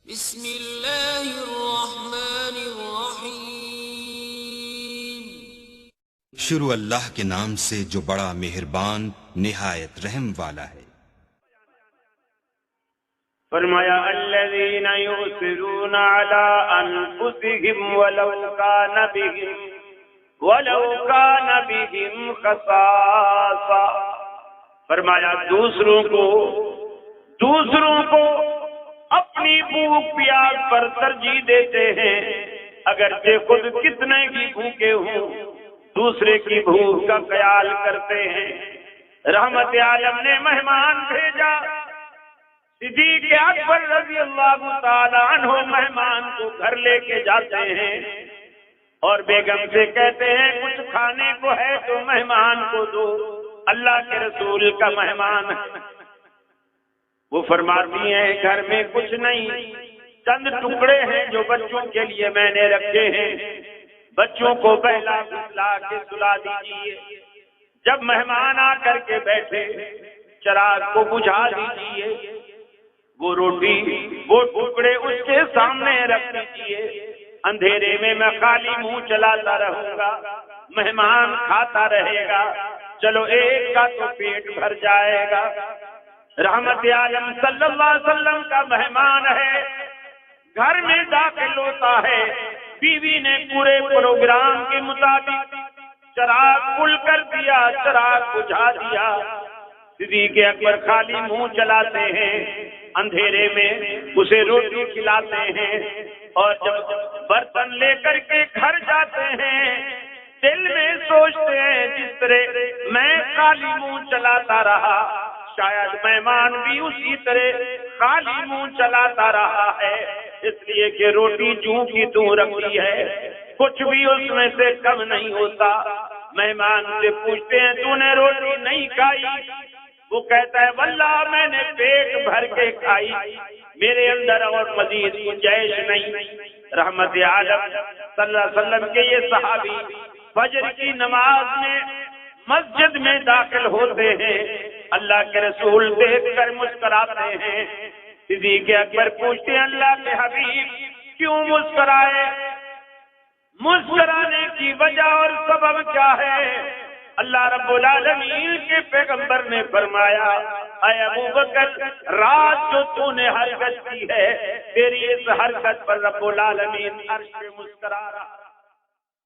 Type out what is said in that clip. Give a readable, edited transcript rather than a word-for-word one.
بسم اللہ الرحمن الرحیم۔ شروع اللہ کے نام سے جو بڑا مہربان نہایت رحم والا ہے۔ فرمایا الذین یؤثرون علی انفسهم ولو کان بهم خصاصہ، فرمایا دوسروں کو اپنی بھوک پیاس پر ترجیح دیتے ہیں، اگرچہ خود کتنے کی بھوکے ہوں، دوسرے کی بھوک کا خیال کرتے ہیں۔ رحمت عالم نے مہمان بھیجا، صدیق اکبر رضی اللہ تعالی عنہ مہمان کو گھر لے کے جاتے ہیں اور بیگم سے کہتے ہیں کچھ کھانے کو ہے تو مہمان کو دو، اللہ کے رسول کا مہمان ہے۔ وہ فرماتی ہیں گھر میں کچھ نہیں، چند ٹکڑے ہیں جو بچوں کے لیے میں نے رکھے ہیں، بچوں کو بہلا بھلا کے سلا دیجیے، جب مہمان آ کر کے بیٹھے چراغ کو بجھا دیجیے، وہ روٹی وہ ٹکڑے اس کے سامنے رکھ دیجیے، اندھیرے میں خالی منہ چلاتا رہوں گا، مہمان کھاتا رہے گا، چلو ایک کا تو پیٹ بھر جائے گا۔ رحمت عالم صلی اللہ علیہ وسلم کا مہمان ہے، گھر میں داخل ہوتا ہے، بیوی نے پورے پروگرام کے مطابق چراغ کھل کر دیا، چراغ بجھا دیا، صدیق اکبر خالی منہ چلاتے ہیں، اندھیرے میں اسے روٹی کھلاتے ہیں، اور جب برتن لے کر کے گھر جاتے ہیں دل میں سوچتے ہیں جس طرح میں خالی منہ چلاتا رہا شاید مہمان بھی اسی طرح خالی منہ چلاتا رہا ہے، اس لیے کہ روٹی جوں کی توں رکھی ہے، کچھ بھی اس میں سے کم نہیں ہوتا۔ مہمان سے پوچھتے ہیں تو نے روٹی نہیں کھائی؟ وہ کہتا ہے واللہ میں نے پیٹ بھر کے کھائی، میرے اندر اور مزید گنجائش نہیں۔ رحمت عالم صلی اللہ علیہ وسلم کے یہ صحابی فجر کی نماز میں مسجد میں داخل ہوتے ہیں، اللہ کے رسول دیکھ کر مسکراتے ہیں، صدیق اکبر پوچھتے ہیں اللہ کے حبیب کیوں مسکرائے؟ مسکرانے کی وجہ اور سبب کیا ہے؟ اللہ رب العالمین کے پیغمبر نے فرمایا اے ابو بکر، رات جو تو نے حرکت کی ہے تیری اس حرکت پر رب العالمین عرش پہ مسکرا رہا ہے۔